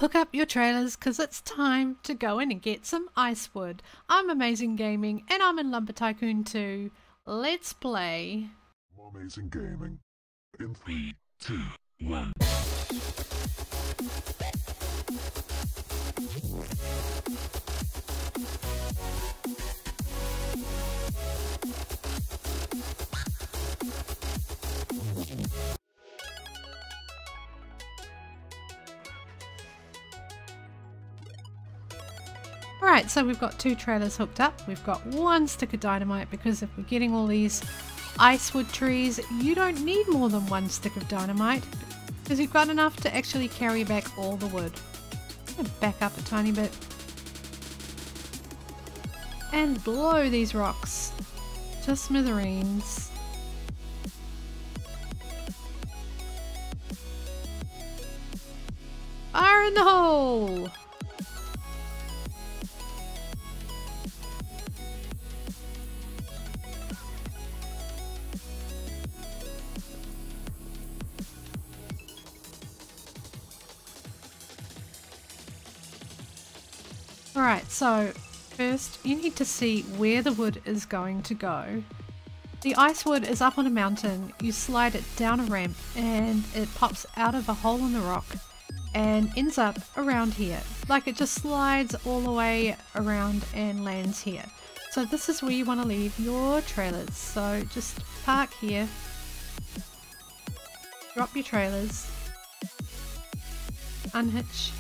Hook up your trailers because it's time to go in and get some ice wood. I'm Amazing Gaming and I'm in Lumber Tycoon 2. Let's play. Mumazing Gaming. In 3, 2, 1. Alright, so we've got 2 trailers hooked up. We've got 1 stick of dynamite because if we're getting all these icewood trees, you don't need more than 1 stick of dynamite because you've got enough to actually carry back all the wood. I'm going to back up a tiny bit and blow these rocks to smithereens. Fire in the hole! Alright, so first you need to see where the wood is going to go. The ice wood is up on a mountain, you slide it down a ramp and it pops out of a hole in the rock and ends up around here. Like it just slides all the way around and lands here. So this is where you want to leave your trailers. So just park here, drop your trailers, unhitch,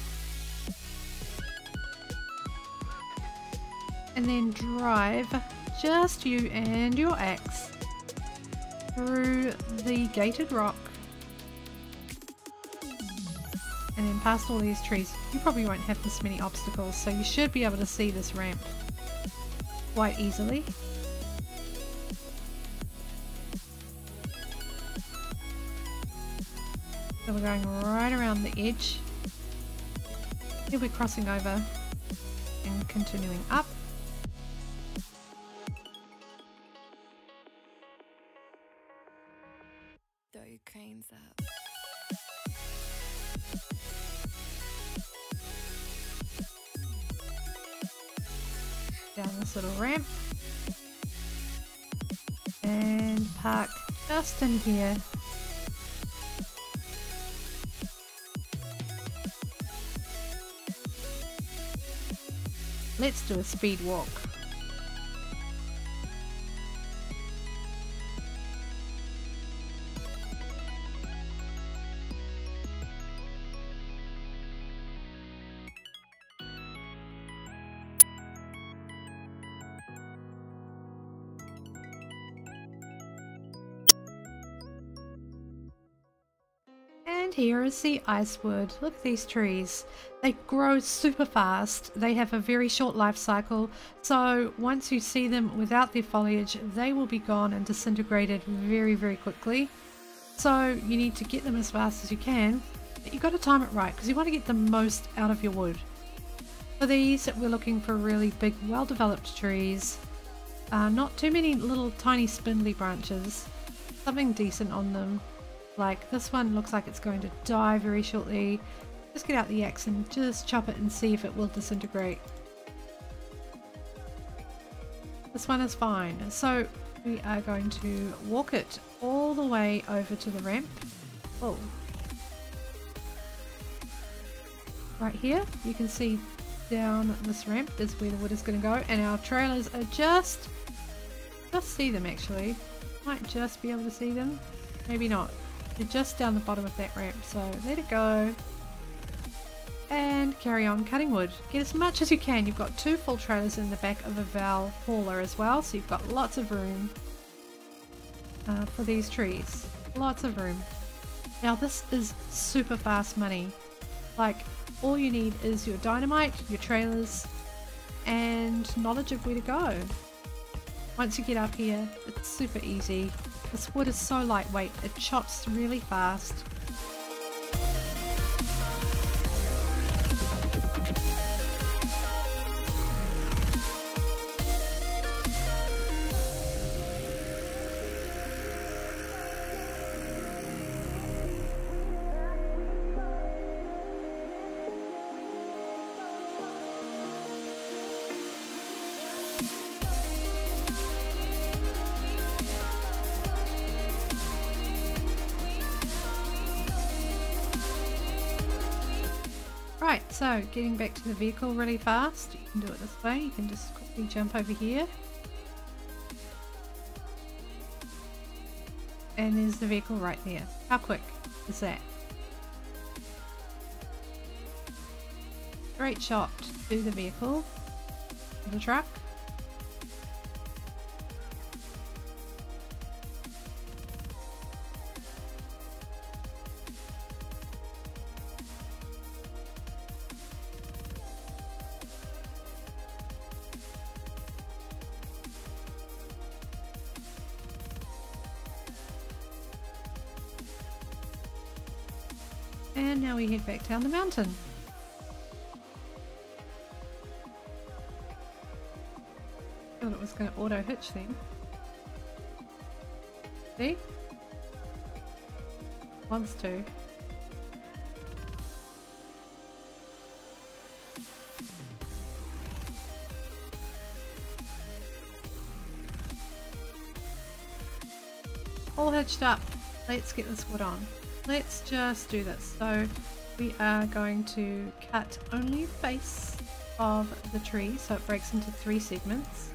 and then drive just you and your axe through the gated rock and then past all these trees. You probably won't have this many obstacles, so you should be able to see this ramp quite easily. So we're going right around the edge. Here we're crossing over and continuing up. Throw your cranes up. Down this little ramp and park just in here. Let's do a speed walk. And here is the icewood. Look at these trees. They grow super fast. They have a very short life cycle. So once you see them without their foliage, they will be gone and disintegrated very, very quickly. So you need to get them as fast as you can. But you've got to time it right because you want to get the most out of your wood. For these, we're looking for really big, well-developed trees. Not too many little tiny spindly branches. Something decent on them. Like this one looks like it's going to die very shortly. Just get out the axe and just chop it and see if it will disintegrate. This one is fine. So we are going to walk it all the way over to the ramp. Oh. Right here you can see down this ramp is where the wood is going to go, and our trailers are just see them actually. Might just be able to see them. Maybe not. They're just down the bottom of that ramp, so let it go and carry on cutting wood. Get as much as you can. You've got 2 full trailers in the back of a Viilo hauler as well, so you've got lots of room for these trees. Lots of room. Now this is super fast money. Like all you need is your dynamite, your trailers, and knowledge of where to go. Once you get up here, it's super easy. This wood is so lightweight, it chops really fast. Right, so getting back to the vehicle really fast. You can do it this way. You can just quickly jump over here. And there's the vehicle right there. How quick is that? Great shot to the vehicle, the truck. And now we head back down the mountain. Thought it was going to auto hitch then. See? Wants to. All hitched up. Let's get this wood on. Let's just do this. So we are going to cut only the base of the tree so it breaks into 3 segments.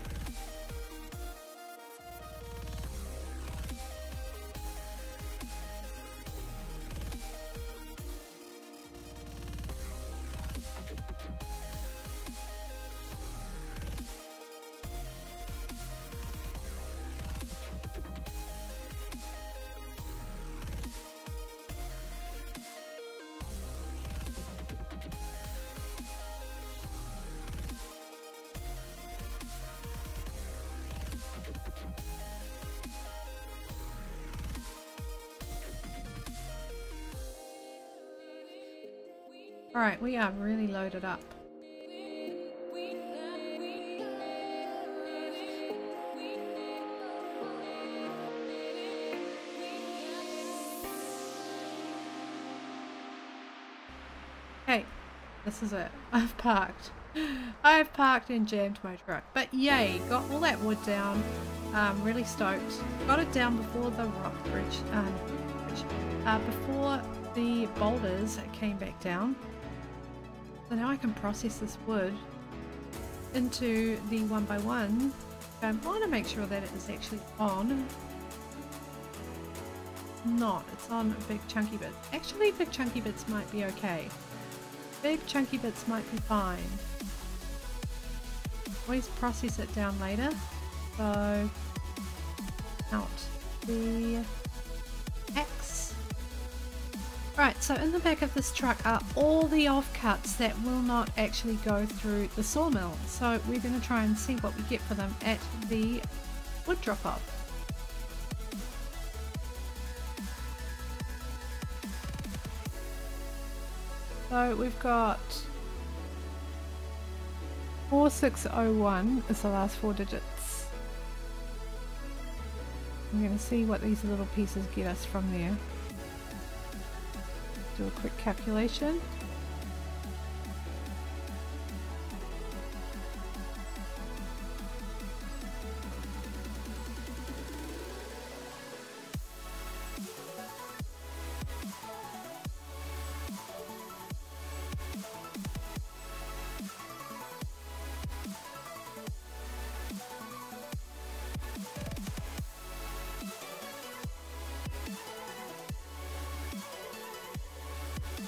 Alright, we are really loaded up. Okay, this is it. I've parked. I've parked and jammed my truck. But yay, got all that wood down. Really stoked. Got it down before the rock bridge, before the boulders came back down. So now I can process this wood into the 1x1. I want to make sure that it is actually on. Not, it's on big chunky bits. Actually, big chunky bits might be okay. Big chunky bits might be fine. Always process it down later. So, out the X. Right, so in the back of this truck are all the offcuts that will not actually go through the sawmill. So we're going to try and see what we get for them at the wood drop-off. So we've got 4601 is the last 4 digits. I'm going to see what these little pieces get us from there. Do a quick calculation.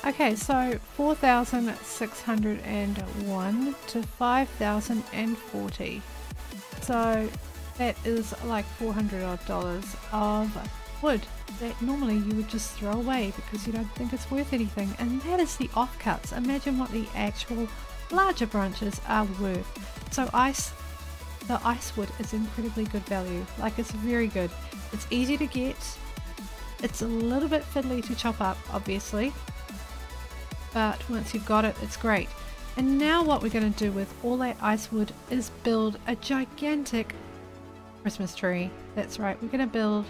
Okay, so 4,601 to 5,040. So that is like $400 odd of wood that normally you would just throw away because you don't think it's worth anything. And that is the offcuts. Imagine what the actual larger branches are worth. So the ice wood is incredibly good value. Like, it's very good. It's easy to get. It's a little bit fiddly to chop up, obviously. But once you've got it, it's great. And now what we're going to do with all that ice wood is build a gigantic Christmas tree. That's right, we're going to build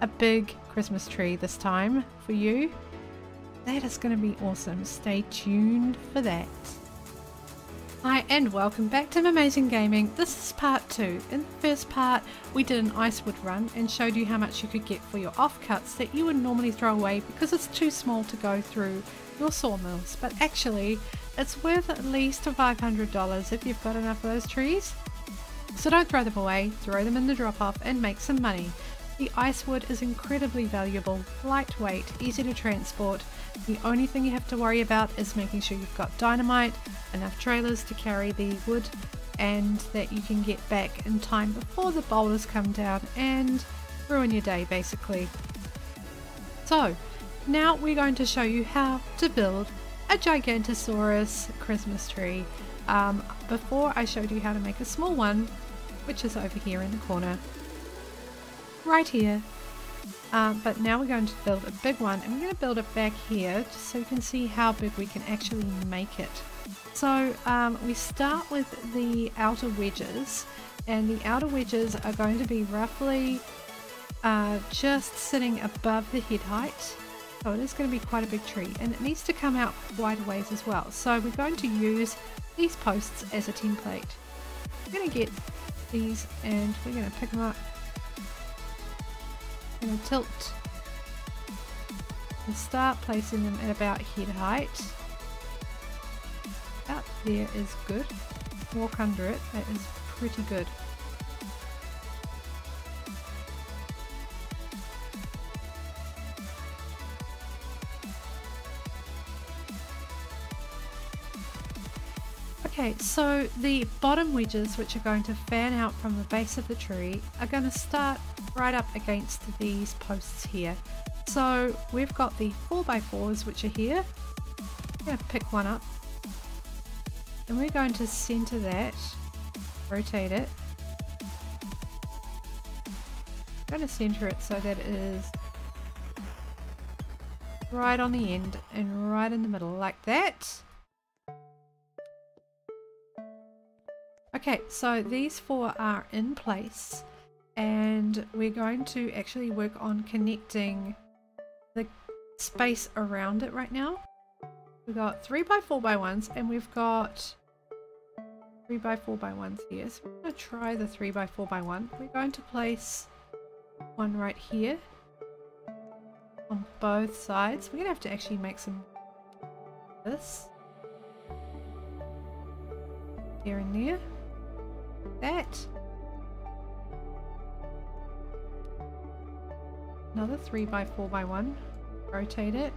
a big Christmas tree this time for you. That is going to be awesome. Stay tuned for that. Hi and welcome back to Mumazing Gaming. This is part 2. In the first part we did an ice wood run and showed you how much you could get for your offcuts that you would normally throw away because it's too small to go through your sawmills, but actually it's worth at least $500 if you've got enough of those trees. So don't throw them away, throw them in the drop off and make some money. The ice wood is incredibly valuable, lightweight, easy to transport. The only thing you have to worry about is making sure you've got dynamite, enough trailers to carry the wood, and that you can get back in time before the boulders come down and ruin your day basically. So now we're going to show you how to build a Gigantosaurus Christmas tree. Before I showed you how to make a small one, which is over here in the corner, right here. But now we're going to build a big one, and we're going to build it back here just so you can see how big we can actually make it. So we start with the outer wedges, and the outer wedges are going to be roughly just sitting above the head height. So it is going to be quite a big tree, and it needs to come out quite a ways as well. So we're going to use these posts as a template. We're going to get these and we're going to pick them up. We're going to tilt and start placing them at about head height. About there is good. Walk under it, that is pretty good. Okay, so the bottom wedges, which are going to fan out from the base of the tree, are going to start right up against these posts here. So we've got the 4x4s which are here. I'm going to pick one up and we're going to center that, rotate it. I'm going to center it so that it is right on the end and right in the middle like that. Okay, so these four are in place, and we're going to actually work on connecting the space around it right now. We've got 3x4x1s and we've got 3x4x1s here. So we're going to try the 3x4x1. We're going to place one right here on both sides. We're going to have to actually make some this here and there. That. Another 3x4x1. Rotate it.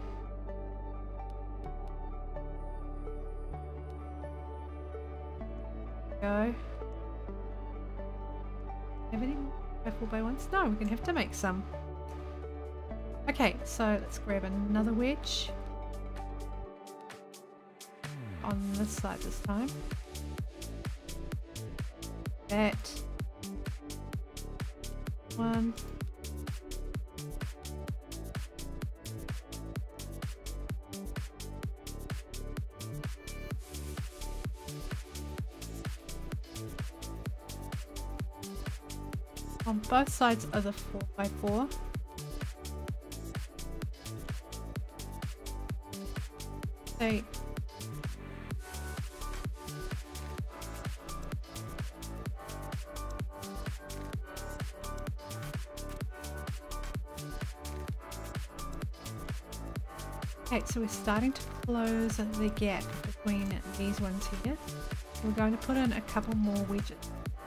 Go. Have any 4x1s? No, we're gonna have to make some. Okay, so let's grab another wedge on this side this time. That one. On both sides of the 4x4. Okay. Okay, so we're starting to close the gap between these ones here. We're going to put in a couple more wedges.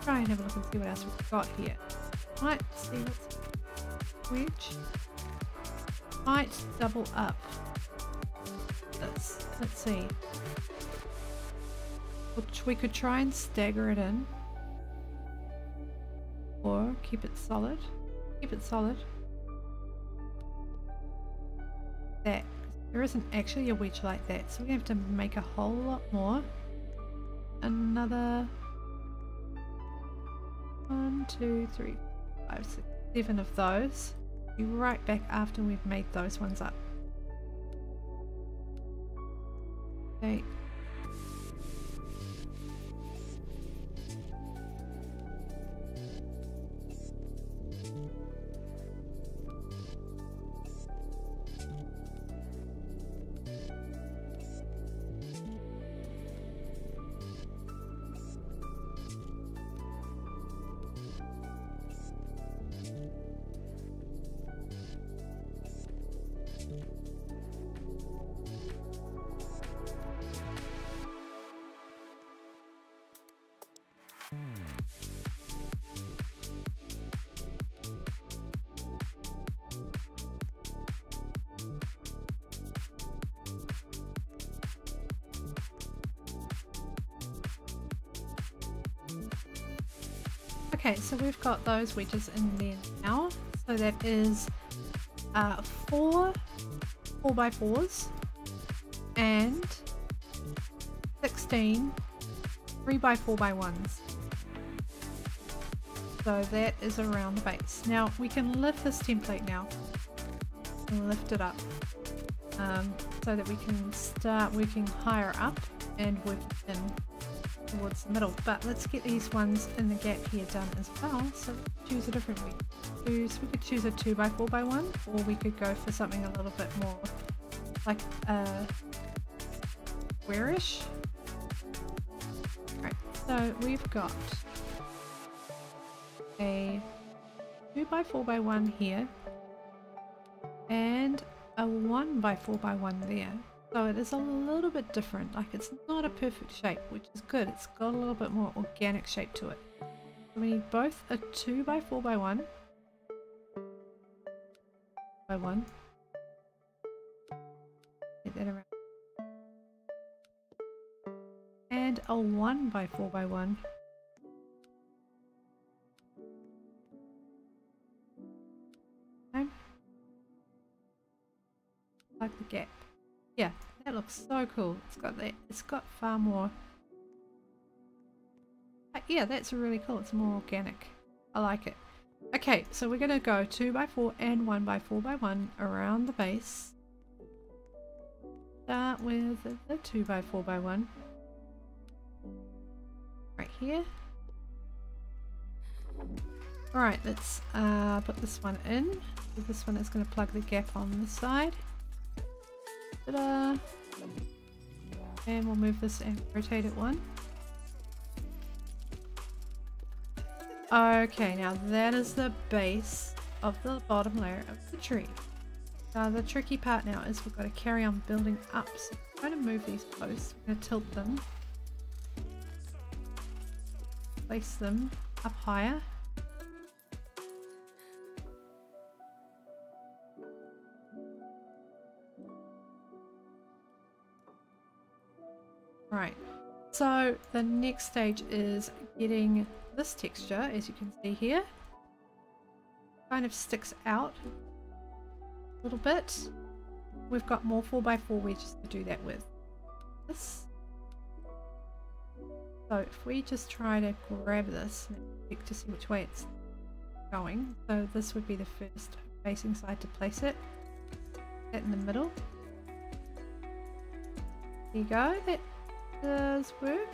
Try and have a look and see what else we've got here. Might see what's wedge. Might double up this. Let's see. Which we could try and stagger it in. Or keep it solid. Keep it solid. That. There isn't actually a wedge like that, so we're going to have to make a whole lot more. Another 1, 2, 3, 5, 6, 7 of those. Be right back after we've made those ones up. Okay. Okay, so we've got those wedges in there now. So that is 4 4x4s and 16 3x4x1s. So that is around the base. Now we can lift this template now and lift it up so that we can start working higher up and working in towards the middle. But let's get these ones in the gap here done as well. So choose a different way. We could choose a 2x4x1, or we could go for something a little bit more like squarish. Right, so we've got a 2x4x1 here and a 1x4x1 there. So it is a little bit different, like it's not a perfect shape, which is good. It's got a little bit more organic shape to it. So we need both a 2x4x1 get that around, and a 1x4x1. Okay. Like the gap. Yeah, that looks so cool. It's got that. It's got far more. Yeah, that's really cool. It's more organic. I like it. Okay, so we're gonna go 2x4 and 1x4x1 around the base. Start with the 2x4x1 right here. Alright, let's put this one in. So this one is going to plug the gap on this side. Ta-da! And we'll move this and rotate it one. Okay, now that is the base of the bottom layer of the tree. Now the tricky part now is we've got to carry on building up. So we're going to move these posts, we're going to tilt them, place them up higher. Right, so the next stage is getting this texture, as you can see here, kind of sticks out a little bit. We've got more 4x4 wedges to do that with. This. So if we just try to grab this and check to see which way it's going, so this would be the first facing side to place it. That in the middle. There you go. That does work.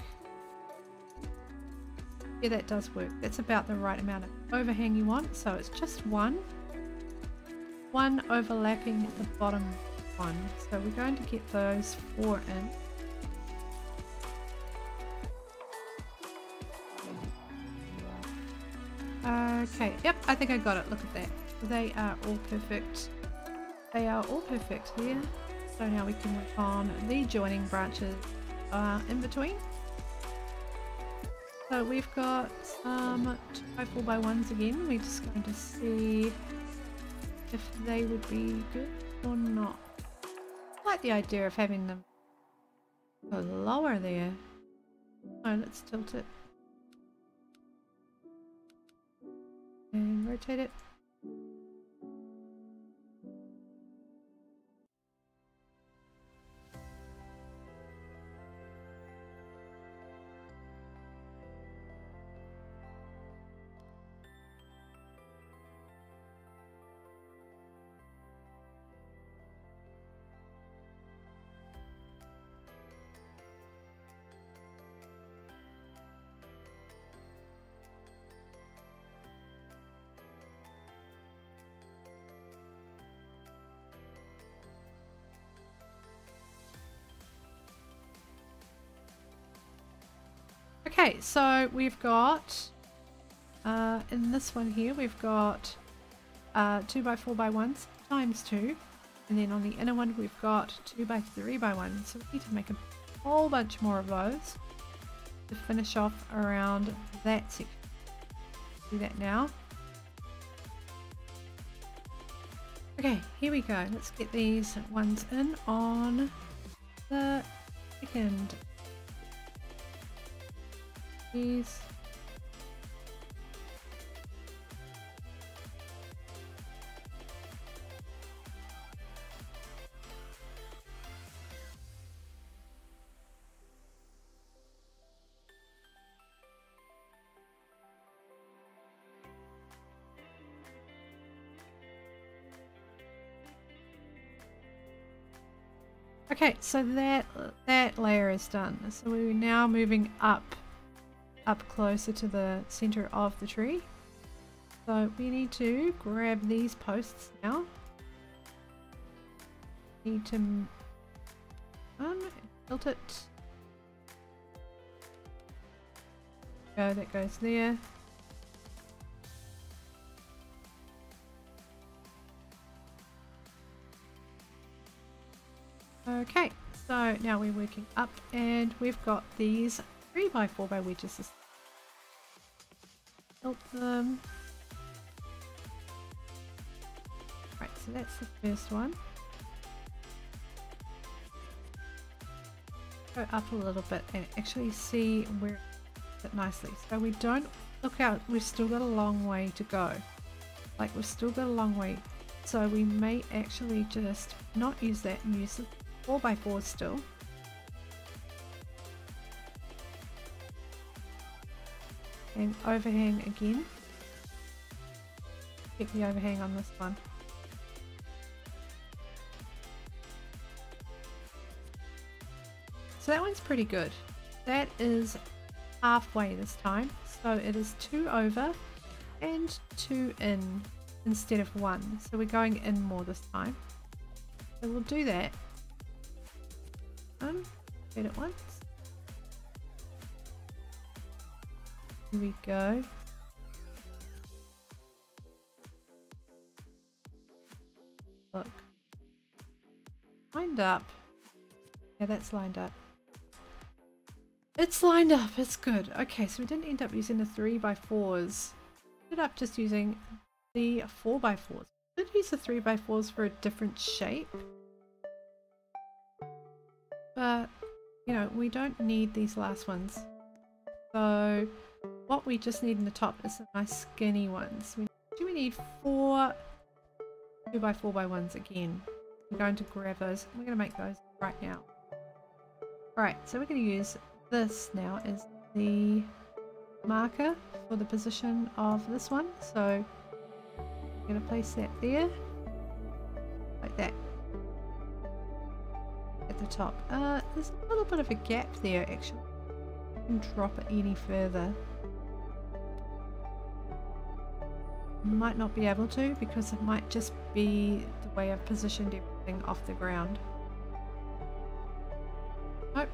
Yeah, that does work. That's about the right amount of overhang you want. So it's just one overlapping the bottom one. So we're going to get those 4 in. Okay, yep, I think I got it. Look at that. They are all perfect. They are all perfect here. So now we can work on the joining branches in between. So we've got some 2x4x1s again. We're just going to see if they would be good or not. I like the idea of having them go lower there. Oh, let's tilt it and rotate it. Okay, so we've got in this one here we've got 2x4x1s times 2, and then on the inner one we've got 2x3x1. So we need to make a whole bunch more of those. to finish off around that section. Do that now. Okay, here we go. Let's get these ones in on the second. These. Okay, so that layer is done. So we're now moving up closer to the center of the tree. So we need to grab these posts now. Need to tilt it. Go, that goes there. Okay, so now we're working up and we've got these 3x4 wedges. Tilt them. Right, so that's the first one. Go up a little bit and actually see where it nicely. So we don't look out, we've still got a long way to go. Like we've still got a long way. So we may actually just not use that and use the 4x4 still. And overhang again. Keep the overhang on this one. So that one's pretty good. That is halfway this time. So it is 2 over and 2 in instead of 1. So we're going in more this time. So we'll do that. Hit it once. Here we go. Look. Lined up. Yeah, that's lined up. It's lined up, it's good. Okay, so we didn't end up using the 3x4s. We ended up just using the 4x4s. We did use the 3x4s for a different shape. But, you know, we don't need these last ones. So, what we just need in the top is some nice skinny ones. We need 4 2x4x1s again. We're going to grab those. We're going to make those right now. Alright, so we're going to use this now as the marker for the position of this one. So, I'm going to place that there. Like that. At the top. There's a little bit of a gap there actually. I can drop it any further. Might not be able to because it might just be the way I've positioned everything off the ground. Nope.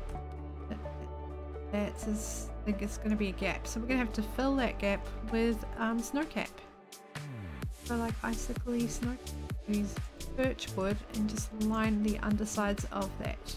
That's as I think it's going to be a gap. So we're going to have to fill that gap with snowcap. So like icicle snow. Use birch wood and just line the undersides of that.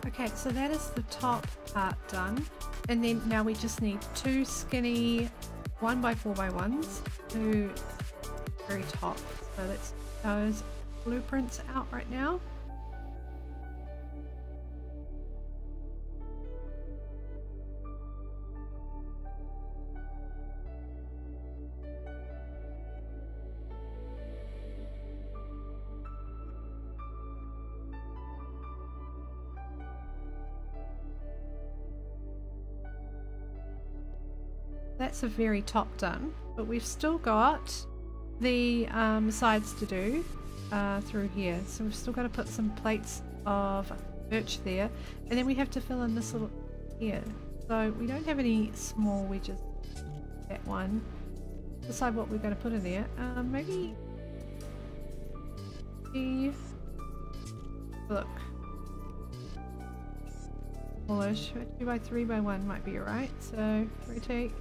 Okay, so that is the top part done, and then now we just need 2 skinny 1x4x1s to the very top. So let's get those blueprints out right now. That's the very top done, but we've still got the sides to do through here. So we've still got to put some plates of birch there, and then we have to fill in this little here. So we don't have any small wedges. That one. Decide what we're going to put in there. Maybe. Look. Smallish. 2 by 3 by 1 might be alright. So rotate.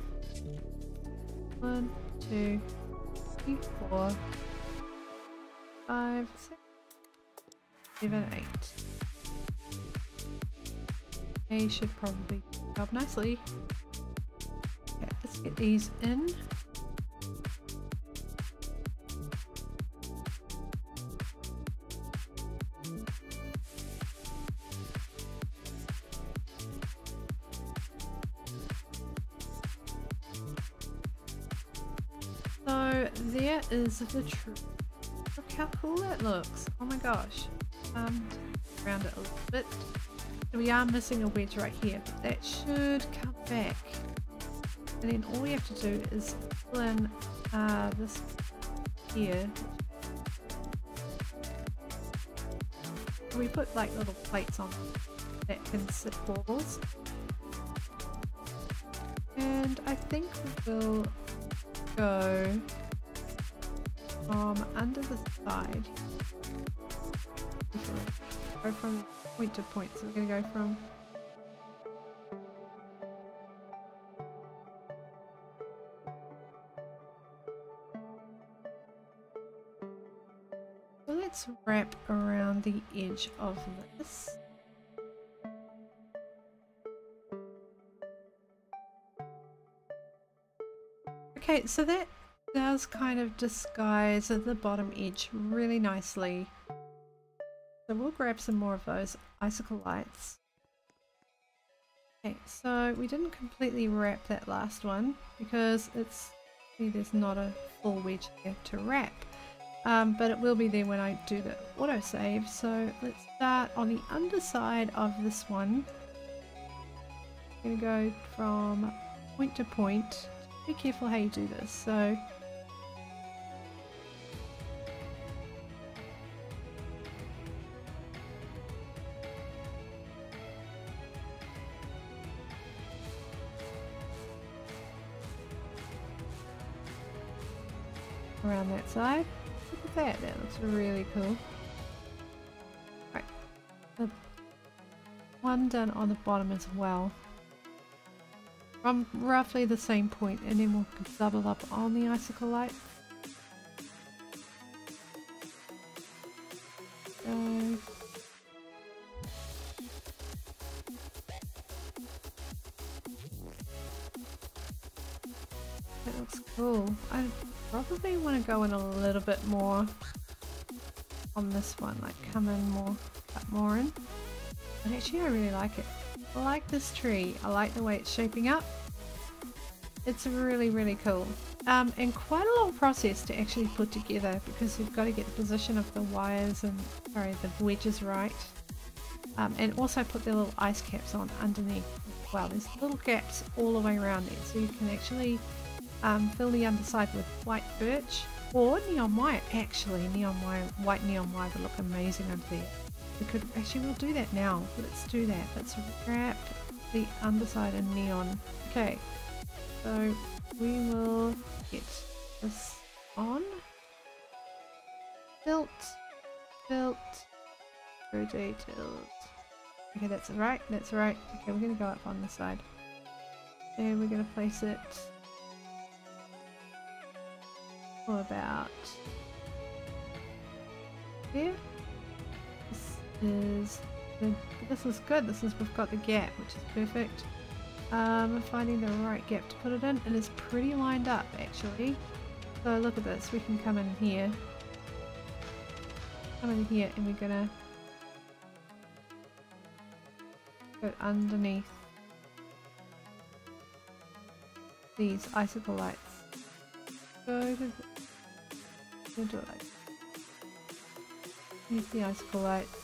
1, 2, 3, 4, 5, 6, 7, 8. They should probably go up nicely. Okay, let's get these in. So there is the tree. Look how cool that looks. Oh my gosh. Round it a little bit. So we are missing a wedge right here, but that should come back. And then all we have to do is fill in this here. We put like little plates on that can sit balls. And I think we'll go from under the side. Go from point to point. So we're going to go from so let's wrap around the edge of this. Okay, so that does kind of disguise the bottom edge really nicely. So we'll grab some more of those icicle lights. Okay, so we didn't completely wrap that last one because there's not a full wedge there to wrap. But it will be there when I do the autosave. So let's start on the underside of this one. I'm going to go from point to point. Be careful how you do this. So around that side. Look at that, that looks really cool. Right, the one done on the bottom as well. From roughly the same point, and then we'll double up on the icicle light. So that looks cool. I probably want to go in a little bit more on this one, like come in more, cut more in. But actually I really like it. I like this tree. I like the way it's shaping up. It's really, really cool. And quite a long process to actually put together because you've got to get the position of the wires and, sorry, the wedges right. And also put the little ice caps on underneath as well. There's little gaps all the way around there, so you can actually fill the underside with white birch or neon white. Actually, white neon white would look amazing under there. We could actually, we'll do that now. Let's do that. Let's wrap the underside in neon. Okay, so we will get this on. Tilt, tilt, rotate, tilt. Okay, that's right. That's right. Okay, we're gonna go up on the side, and we're gonna place it for about there. This is good. We've got the gap, which is perfect. Finding the right gap to put it in. It is pretty lined up actually. So look at this. We can come in here. And we're gonna go underneath these icicle lights. So do it like use the icicle lights.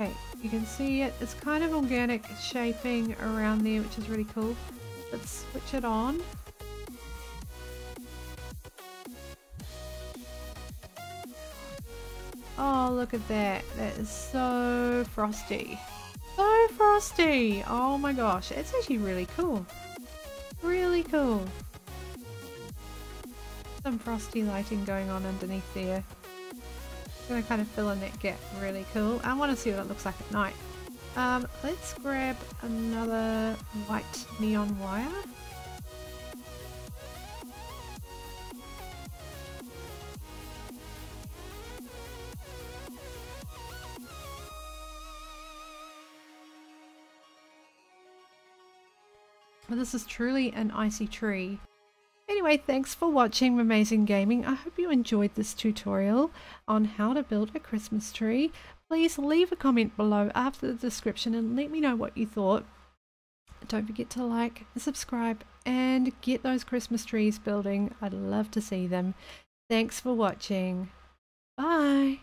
Okay, you can see it. It's kind of organic shaping around there, which is really cool. Let's switch it on. Oh, look at that. That is so frosty. So frosty! Oh my gosh, it's actually really cool. Really cool. Some frosty lighting going on underneath there. Gonna kind of fill in that gap. Really cool. I want to see what it looks like at night. Let's grab another white neon wire. Well, this is truly an icy tree. Anyway, thanks for watching Mumazing Gaming. I hope you enjoyed this tutorial on how to build a Christmas tree. Please leave a comment below after the description and let me know what you thought. Don't forget to like, subscribe, and get those Christmas trees building. I'd love to see them. Thanks for watching. Bye!